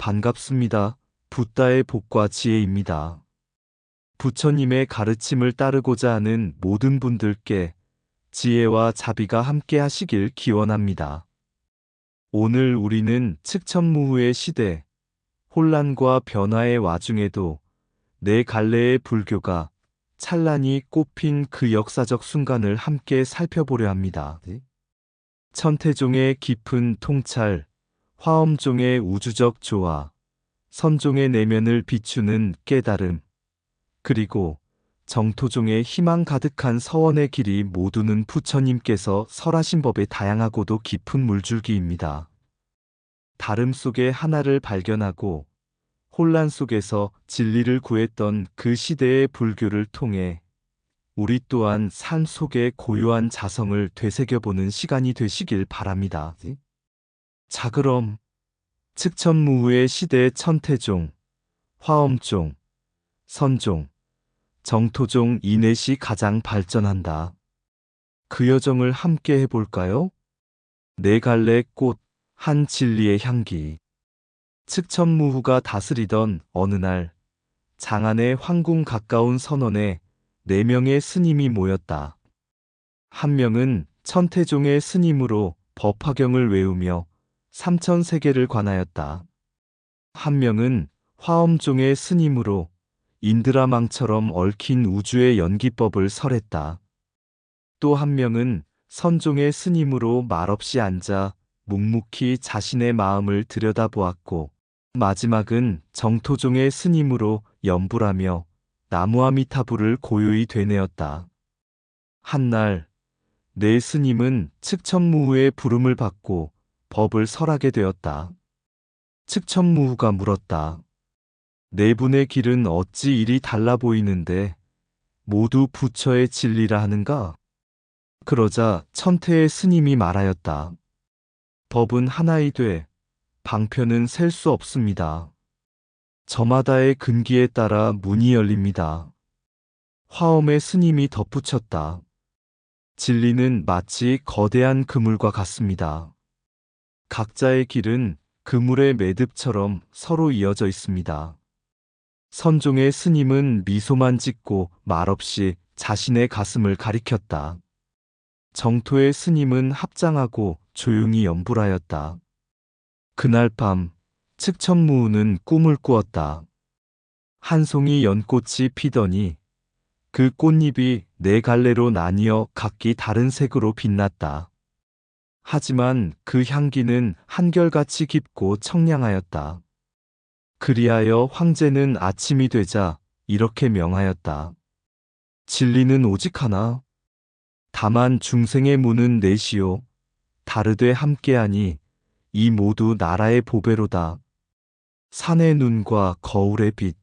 반갑습니다. 붓다의 복과 지혜입니다. 부처님의 가르침을 따르고자 하는 모든 분들께 지혜와 자비가 함께 하시길 기원합니다. 오늘 우리는 측천무후의 시대, 혼란과 변화의 와중에도 네 갈래의 불교가 찬란히 꽃핀 그 역사적 순간을 함께 살펴보려 합니다. 천태종의 깊은 통찰, 화엄종의 우주적 조화, 선종의 내면을 비추는 깨달음, 그리고 정토종의 희망 가득한 서원의 길이 모두는 부처님께서 설하신 법의 다양하고도 깊은 물줄기입니다. 다름 속에 하나를 발견하고 혼란 속에서 진리를 구했던 그 시대의 불교를 통해 우리 또한 삶 속의 고요한 자성을 되새겨보는 시간이 되시길 바랍니다. 자, 그럼 측천무후의 시대 천태종, 화엄종, 선종, 정토종 이 넷이 가장 발전한다. 그 여정을 함께 해볼까요? 네 갈래 꽃, 한 진리의 향기. 측천무후가 다스리던 어느 날, 장안의 황궁 가까운 선원에 4명의 스님이 모였다. 한 명은 천태종의 스님으로 법화경을 외우며 삼천세계를 관하였다. 한 명은 화엄종의 스님으로 인드라망처럼 얽힌 우주의 연기법을 설했다. 또 한 명은 선종의 스님으로 말없이 앉아 묵묵히 자신의 마음을 들여다보았고, 마지막은 정토종의 스님으로 염불하며 나무아미타불을 고요히 되뇌었다. 한날 네 스님은 측천무후의 부름을 받고 법을 설하게 되었다. 측천무후가 물었다. 네 분의 길은 어찌 이리 달라 보이는데 모두 부처의 진리라 하는가? 그러자 천태의 스님이 말하였다. 법은 하나이되 방편은 셀 수 없습니다. 저마다의 근기에 따라 문이 열립니다. 화엄의 스님이 덧붙였다. 진리는 마치 거대한 그물과 같습니다. 각자의 길은 그물의 매듭처럼 서로 이어져 있습니다. 선종의 스님은 미소만 짓고 말없이 자신의 가슴을 가리켰다. 정토의 스님은 합장하고 조용히 염불하였다. 그날 밤 측천무후는 꿈을 꾸었다. 한 송이 연꽃이 피더니 그 꽃잎이 네 갈래로 나뉘어 각기 다른 색으로 빛났다. 하지만 그 향기는 한결같이 깊고 청량하였다. 그리하여 황제는 아침이 되자 이렇게 명하였다. 진리는 오직 하나. 다만 중생의 문은 넷이요. 다르되 함께하니 이 모두 나라의 보배로다. 산의 눈과 거울의 빛.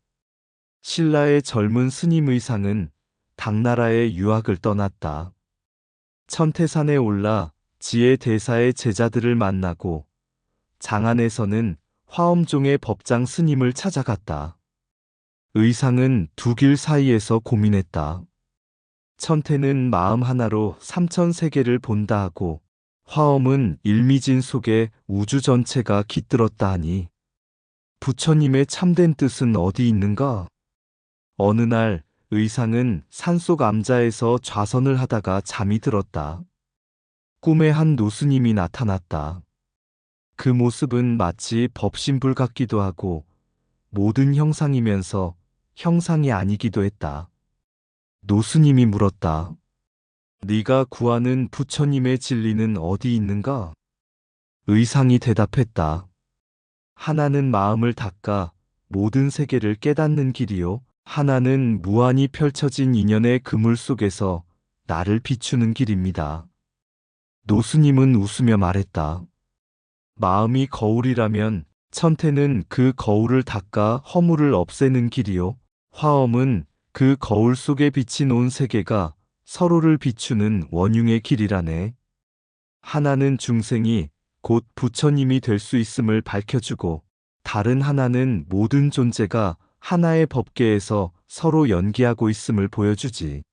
신라의 젊은 스님 의상은 당나라의 유학을 떠났다. 천태산에 올라 지혜 대사의 제자들을 만나고 장안에서는 화엄종의 법장 스님을 찾아갔다. 의상은 두 길 사이에서 고민했다. 천태는 마음 하나로 삼천세계를 본다 하고 화엄은 일미진 속에 우주 전체가 깃들었다 하니 부처님의 참된 뜻은 어디 있는가? 어느 날 의상은 산속 암자에서 좌선을 하다가 잠이 들었다. 꿈에 한 노스님이 나타났다. 그 모습은 마치 법신불 같기도 하고 모든 형상이면서 형상이 아니기도 했다. 노스님이 물었다. 네가 구하는 부처님의 진리는 어디 있는가? 의상이 대답했다. 하나는 마음을 닦아 모든 세계를 깨닫는 길이요. 하나는 무한히 펼쳐진 인연의 그물 속에서 나를 비추는 길입니다. 노스님은 웃으며 말했다. 마음이 거울이라면 천태는 그 거울을 닦아 허물을 없애는 길이요. 화엄은 그 거울 속에 비친 온 세계가 서로를 비추는 원융의 길이라네. 하나는 중생이 곧 부처님이 될 수 있음을 밝혀주고 다른 하나는 모든 존재가 하나의 법계에서 서로 연기하고 있음을 보여주지.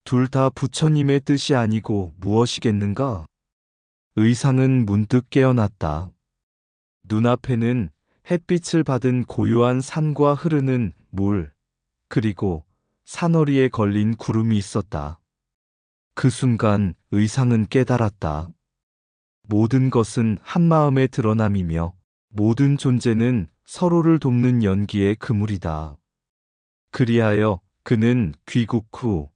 둘 다 부처님의 뜻이 아니고 무엇이겠는가? 의상은 문득 깨어났다. 눈앞에는 햇빛을 받은 고요한 산과 흐르는 물, 그리고 산허리에 걸린 구름이 있었다. 그 순간 의상은 깨달았다. 모든 것은 한마음의 드러남이며 모든 존재는 서로를 돕는 연기의 그물이다. 그리하여 그는 귀국 후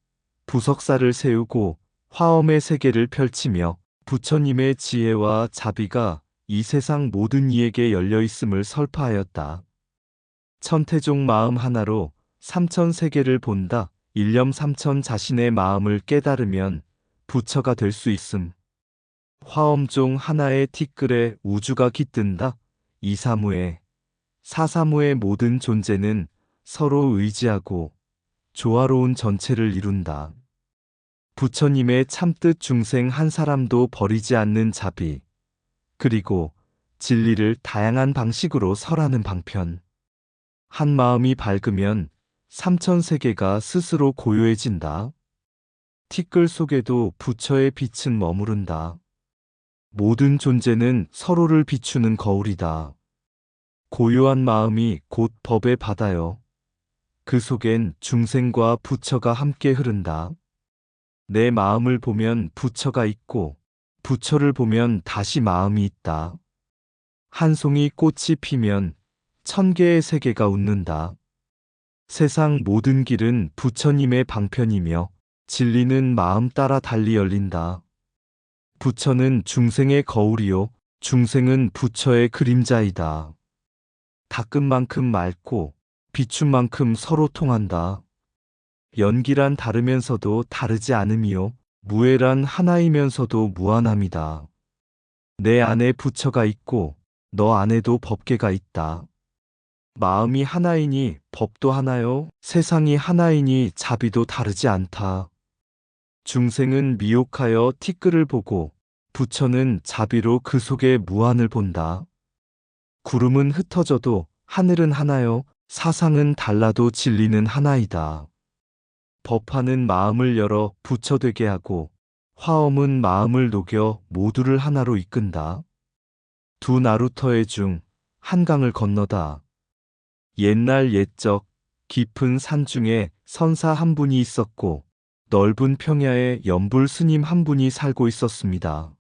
부석사를 세우고 화엄의 세계를 펼치며 부처님의 지혜와 자비가 이 세상 모든 이에게 열려 있음을 설파하였다. 천태종 마음 하나로 삼천 세계를 본다. 일념 삼천 자신의 마음을 깨달으면 부처가 될 수 있음. 화엄종 하나의 티끌에 우주가 깃든다. 이사무에 사사무의 모든 존재는 서로 의지하고 조화로운 전체를 이룬다. 부처님의 참뜻 중생 한 사람도 버리지 않는 자비, 그리고 진리를 다양한 방식으로 설하는 방편. 한 마음이 밝으면 삼천 세계가 스스로 고요해진다. 티끌 속에도 부처의 빛은 머무른다. 모든 존재는 서로를 비추는 거울이다. 고요한 마음이 곧 법의 바다요. 그 속엔 중생과 부처가 함께 흐른다. 내 마음을 보면 부처가 있고 부처를 보면 다시 마음이 있다. 한 송이 꽃이 피면 천 개의 세계가 웃는다. 세상 모든 길은 부처님의 방편이며 진리는 마음 따라 달리 열린다. 부처는 중생의 거울이요, 중생은 부처의 그림자이다. 닦은 만큼 맑고 비춘 만큼 서로 통한다. 연기란 다르면서도 다르지 않음이요, 무애란 하나이면서도 무한함이다. 내 안에 부처가 있고 너 안에도 법계가 있다. 마음이 하나이니 법도 하나요, 세상이 하나이니 자비도 다르지 않다. 중생은 미혹하여 티끌을 보고 부처는 자비로 그 속에 무한을 본다. 구름은 흩어져도 하늘은 하나요, 사상은 달라도 진리는 하나이다. 법화는 마음을 열어 부처 되게 하고 화엄은 마음을 녹여 모두를 하나로 이끈다. 두 나루터의 중 한강을 건너다. 옛날 옛적 깊은 산 중에 선사 한 분이 있었고 넓은 평야에 연불 스님 한 분이 살고 있었습니다.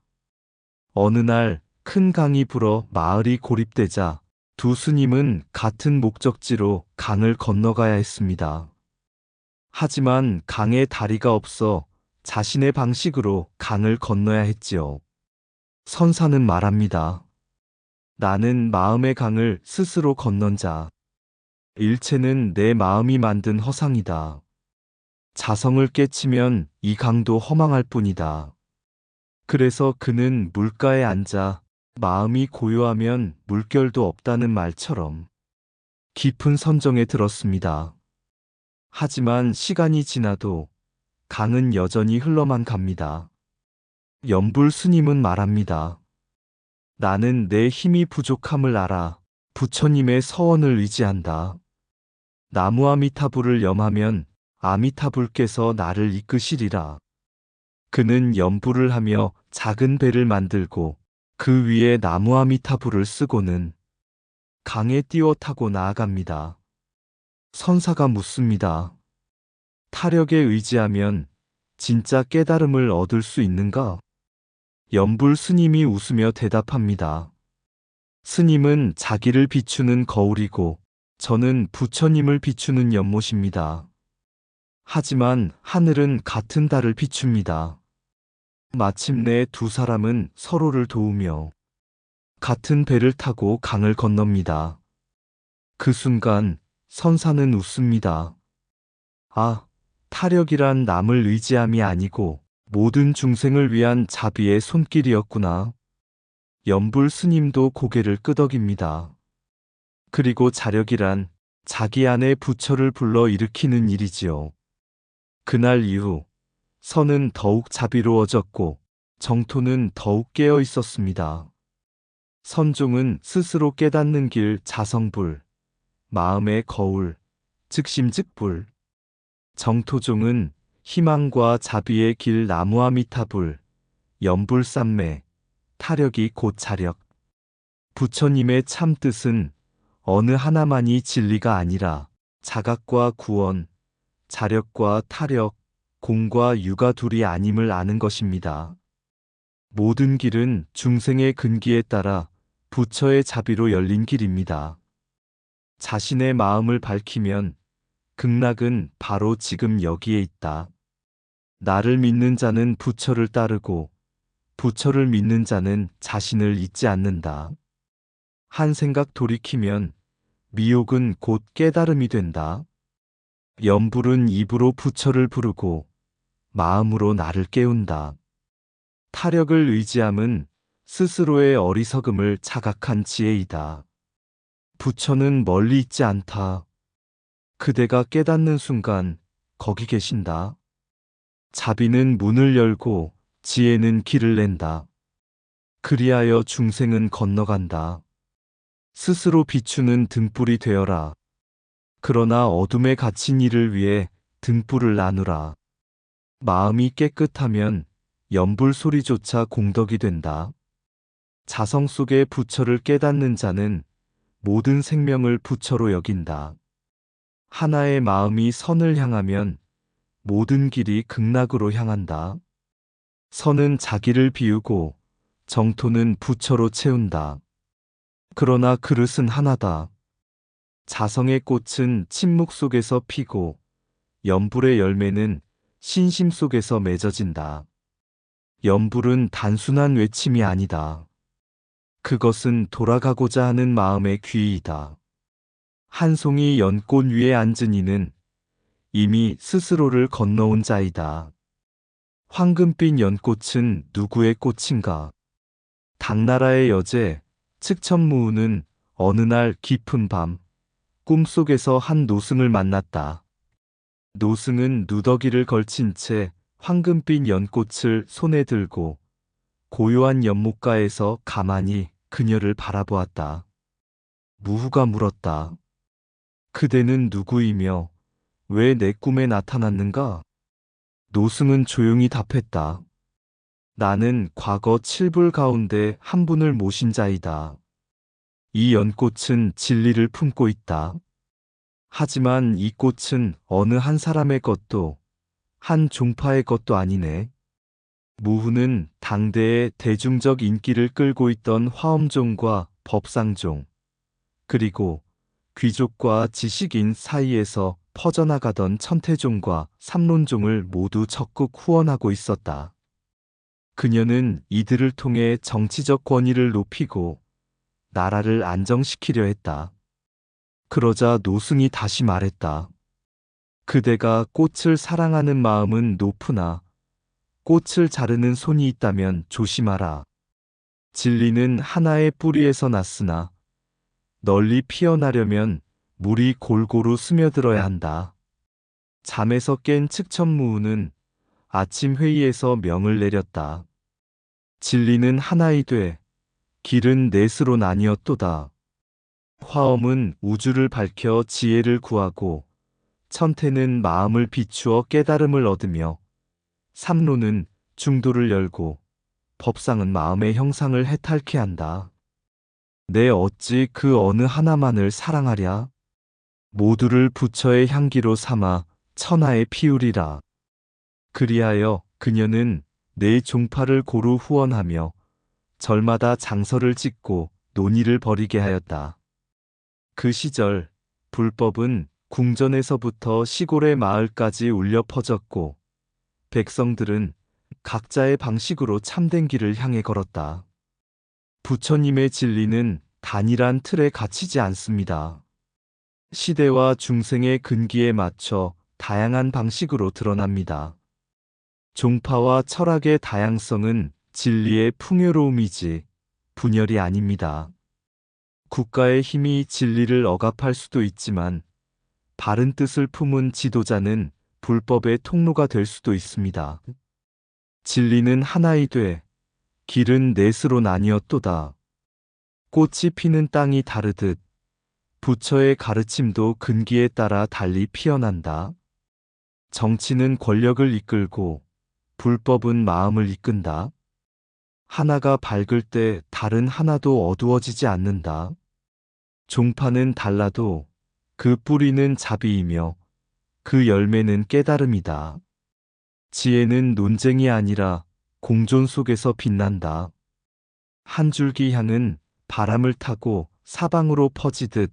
어느 날 큰 강이 불어 마을이 고립되자 두 스님은 같은 목적지로 강을 건너가야 했습니다. 하지만 강에 다리가 없어 자신의 방식으로 강을 건너야 했지요. 선사는 말합니다. 나는 마음의 강을 스스로 건넌 자. 일체는 내 마음이 만든 허상이다. 자성을 깨치면 이 강도 허망할 뿐이다. 그래서 그는 물가에 앉아 마음이 고요하면 물결도 없다는 말처럼 깊은 선정에 들었습니다. 하지만 시간이 지나도 강은 여전히 흘러만 갑니다. 연불 스님은 말합니다. 나는 내 힘이 부족함을 알아 부처님의 서원을 의지한다. 나무 아미타불을 염하면 아미타불께서 나를 이끄시리라. 그는 연불을 하며 작은 배를 만들고 그 위에 나무 아미타불을 쓰고는 강에 띄워 타고 나아갑니다. 선사가 묻습니다. 타력에 의지하면 진짜 깨달음을 얻을 수 있는가? 연불 스님이 웃으며 대답합니다. 스님은 자기를 비추는 거울이고 저는 부처님을 비추는 연못입니다. 하지만 하늘은 같은 달을 비춥니다. 마침내 두 사람은 서로를 도우며 같은 배를 타고 강을 건넙니다. 그 순간 선사는 웃습니다. 아, 타력이란 남을 의지함이 아니고 모든 중생을 위한 자비의 손길이었구나. 연불 스님도 고개를 끄덕입니다. 그리고 자력이란 자기 안에 부처를 불러 일으키는 일이지요. 그날 이후 선은 더욱 자비로워졌고 정토는 더욱 깨어 있었습니다. 선종은 스스로 깨닫는 길 자성불, 마음의 거울, 즉심즉불. 정토종은 희망과 자비의 길 나무아미타불, 연불삼매, 타력이 곧 자력. 부처님의 참 뜻은 어느 하나만이 진리가 아니라 자각과 구원, 자력과 타력, 공과 유가 둘이 아님을 아는 것입니다. 모든 길은 중생의 근기에 따라 부처의 자비로 열린 길입니다. 자신의 마음을 밝히면 극락은 바로 지금 여기에 있다. 나를 믿는 자는 부처를 따르고 부처를 믿는 자는 자신을 잊지 않는다. 한 생각 돌이키면 미혹은 곧 깨달음이 된다. 염불은 입으로 부처를 부르고 마음으로 나를 깨운다. 타력을 의지함은 스스로의 어리석음을 자각한 지혜이다. 부처는 멀리 있지 않다. 그대가 깨닫는 순간 거기 계신다. 자비는 문을 열고 지혜는 길을 낸다. 그리하여 중생은 건너간다. 스스로 비추는 등불이 되어라. 그러나 어둠에 갇힌 이를 위해 등불을 나누라. 마음이 깨끗하면 연불 소리조차 공덕이 된다. 자성 속의 부처를 깨닫는 자는 모든 생명을 부처로 여긴다. 하나의 마음이 선을 향하면 모든 길이 극락으로 향한다. 선은 자기를 비우고 정토는 부처로 채운다. 그러나 그릇은 하나다. 자성의 꽃은 침묵 속에서 피고 연불의 열매는 신심 속에서 맺어진다. 연불은 단순한 외침이 아니다. 그것은 돌아가고자 하는 마음의 귀의이다. 한 송이 연꽃 위에 앉은 이는 이미 스스로를 건너온 자이다. 황금빛 연꽃은 누구의 꽃인가? 당나라의 여제 측천무우는 어느 날 깊은 밤 꿈속에서 한 노승을 만났다. 노승은 누더기를 걸친 채 황금빛 연꽃을 손에 들고 고요한 연못가에서 가만히 그녀를 바라보았다. 무후가 물었다. 그대는 누구이며 왜 내 꿈에 나타났는가? 노승은 조용히 답했다. 나는 과거 7불 가운데 한 분을 모신 자이다. 이 연꽃은 진리를 품고 있다. 하지만 이 꽃은 어느 한 사람의 것도 한 종파의 것도 아니네. 무후는 당대의 대중적 인기를 끌고 있던 화엄종과 법상종, 그리고 귀족과 지식인 사이에서 퍼져나가던 천태종과 삼론종을 모두 적극 후원하고 있었다. 그녀는 이들을 통해 정치적 권위를 높이고 나라를 안정시키려 했다. 그러자 노승이 다시 말했다. 그대가 꽃을 사랑하는 마음은 높으나 꽃을 자르는 손이 있다면 조심하라. 진리는 하나의 뿌리에서 났으나 널리 피어나려면 물이 골고루 스며들어야 한다. 잠에서 깬 측천무우는 아침 회의에서 명을 내렸다. 진리는 하나이되 길은 넷으로 나뉘었도다. 화엄은 우주를 밝혀 지혜를 구하고 천태는 마음을 비추어 깨달음을 얻으며 삼론은 중도를 열고 법상은 마음의 형상을 해탈케 한다. 내 어찌 그 어느 하나만을 사랑하랴? 모두를 부처의 향기로 삼아 천하에 피우리라. 그리하여 그녀는 네 종파를 고루 후원하며 절마다 장서를 찍고 논의를 벌이게 하였다. 그 시절 불법은 궁전에서부터 시골의 마을까지 울려 퍼졌고 백성들은 각자의 방식으로 참된 길을 향해 걸었다. 부처님의 진리는 단일한 틀에 갇히지 않습니다. 시대와 중생의 근기에 맞춰 다양한 방식으로 드러납니다. 종파와 철학의 다양성은 진리의 풍요로움이지 분열이 아닙니다. 국가의 힘이 진리를 억압할 수도 있지만 바른 뜻을 품은 지도자는 불법의 통로가 될 수도 있습니다. 진리는 하나이되 길은 넷으로 나뉘었도다. 꽃이 피는 땅이 다르듯 부처의 가르침도 근기에 따라 달리 피어난다. 정치는 권력을 이끌고 불법은 마음을 이끈다. 하나가 밝을 때 다른 하나도 어두워지지 않는다. 종파는 달라도 그 뿌리는 자비이며 그 열매는 깨달음이다. 지혜는 논쟁이 아니라 공존 속에서 빛난다. 한 줄기 향은 바람을 타고 사방으로 퍼지듯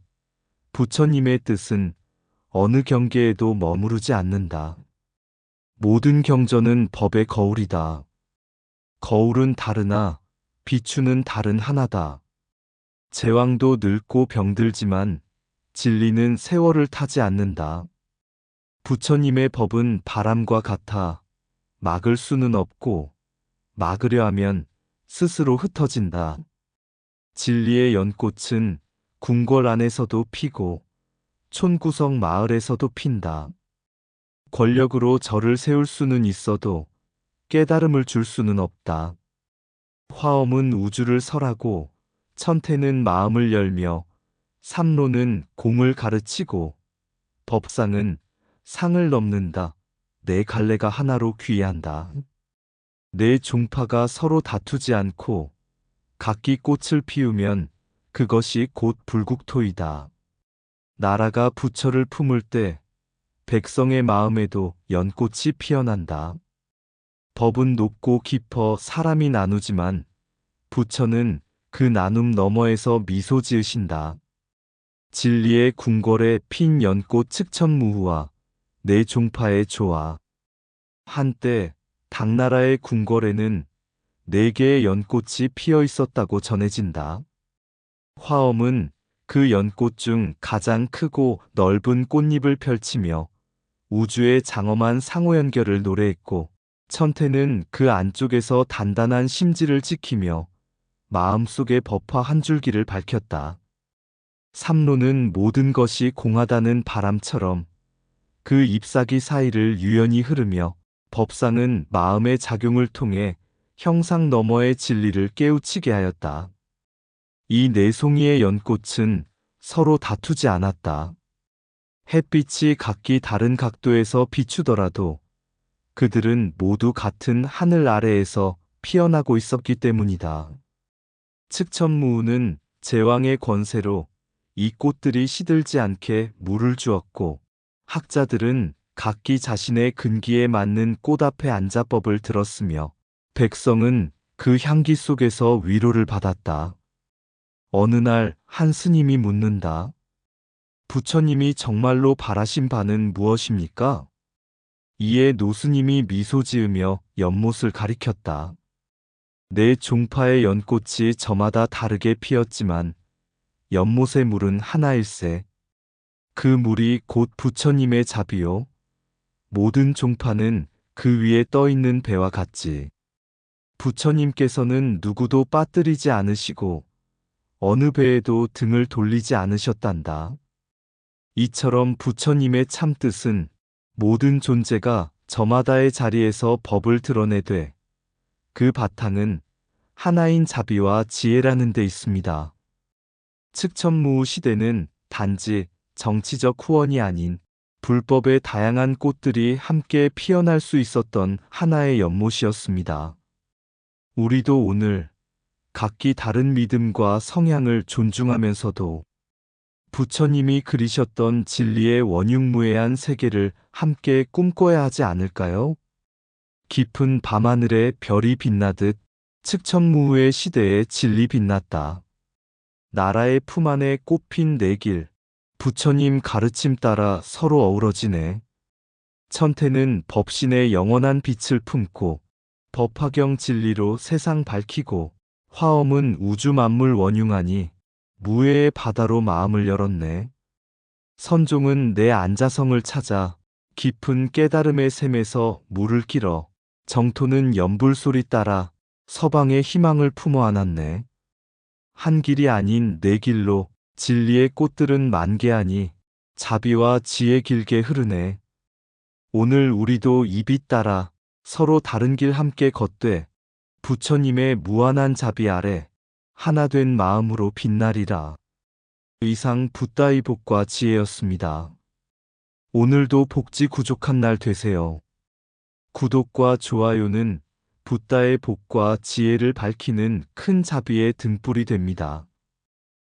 부처님의 뜻은 어느 경계에도 머무르지 않는다. 모든 경전은 법의 거울이다. 거울은 다르나 비추는 다른 하나다. 제왕도 늙고 병들지만 진리는 세월을 타지 않는다. 부처님의 법은 바람과 같아 막을 수는 없고 막으려 하면 스스로 흩어진다. 진리의 연꽃은 궁궐 안에서도 피고 촌구석 마을에서도 핀다. 권력으로 절을 세울 수는 있어도 깨달음을 줄 수는 없다. 화엄은 우주를 설하고 천태는 마음을 열며 삼로는 공을 가르치고 법상은 상을 넘는다. 네 갈래가 하나로 귀한다. 네 종파가 서로 다투지 않고 각기 꽃을 피우면 그것이 곧 불국토이다. 나라가 부처를 품을 때 백성의 마음에도 연꽃이 피어난다. 법은 높고 깊어 사람이 나누지만 부처는 그 나눔 너머에서 미소 지으신다. 진리의 궁궐에 핀 연꽃 측천무후와 네 종파의 조화. 한때 당나라의 궁궐에는 4개의 연꽃이 피어 있었다고 전해진다. 화엄은 그 연꽃 중 가장 크고 넓은 꽃잎을 펼치며 우주의 장엄한 상호연결을 노래했고, 천태는 그 안쪽에서 단단한 심지를 지키며 마음속의 법화 한 줄기를 밝혔다. 삼로는 모든 것이 공하다는 바람처럼 그 잎사귀 사이를 유연히 흐르며, 법상은 마음의 작용을 통해 형상 너머의 진리를 깨우치게 하였다. 이 네 송이의 연꽃은 서로 다투지 않았다. 햇빛이 각기 다른 각도에서 비추더라도 그들은 모두 같은 하늘 아래에서 피어나고 있었기 때문이다. 측천무후는 제왕의 권세로 이 꽃들이 시들지 않게 물을 주었고, 학자들은 각기 자신의 근기에 맞는 꽃 앞에 앉아 법을 들었으며, 백성은 그 향기 속에서 위로를 받았다. 어느 날 한 스님이 묻는다. 부처님이 정말로 바라신 바는 무엇입니까? 이에 노스님이 미소 지으며 연못을 가리켰다. 네 종파의 연꽃이 저마다 다르게 피었지만 연못의 물은 하나일세. 그 물이 곧 부처님의 자비요. 모든 종파는 그 위에 떠 있는 배와 같지. 부처님께서는 누구도 빠뜨리지 않으시고 어느 배에도 등을 돌리지 않으셨단다. 이처럼 부처님의 참뜻은 모든 존재가 저마다의 자리에서 법을 드러내되 그 바탕은 하나인 자비와 지혜라는 데 있습니다. 측천무후 시대는 단지 정치적 후원이 아닌 불법의 다양한 꽃들이 함께 피어날 수 있었던 하나의 연못이었습니다. 우리도 오늘 각기 다른 믿음과 성향을 존중하면서도 부처님이 그리셨던 진리의 원흉무해한 세계를 함께 꿈꿔야 하지 않을까요? 깊은 밤하늘에 별이 빛나듯 측천무후의 시대에 진리 빛났다. 나라의 품 안에 꽃핀 네 길, 부처님 가르침 따라 서로 어우러지네. 천태는 법신의 영원한 빛을 품고 법화경 진리로 세상 밝히고, 화엄은 우주 만물 원흉하니 무해의 바다로 마음을 열었네. 선종은 내 안자성을 찾아 깊은 깨달음의 샘에서 물을 길어 정토는 연불 소리 따라 서방의 희망을 품어 안았네. 한 길이 아닌 네 길로 진리의 꽃들은 만개하니 자비와 지혜 길게 흐르네. 오늘 우리도 이 빛 따라 서로 다른 길 함께 걷되 부처님의 무한한 자비 아래 하나 된 마음으로 빛나리라. 이상 붓다의 복과 지혜였습니다. 오늘도 복지 구족한 날 되세요. 구독과 좋아요는 붓다의 복과 지혜를 밝히는 큰 자비의 등불이 됩니다.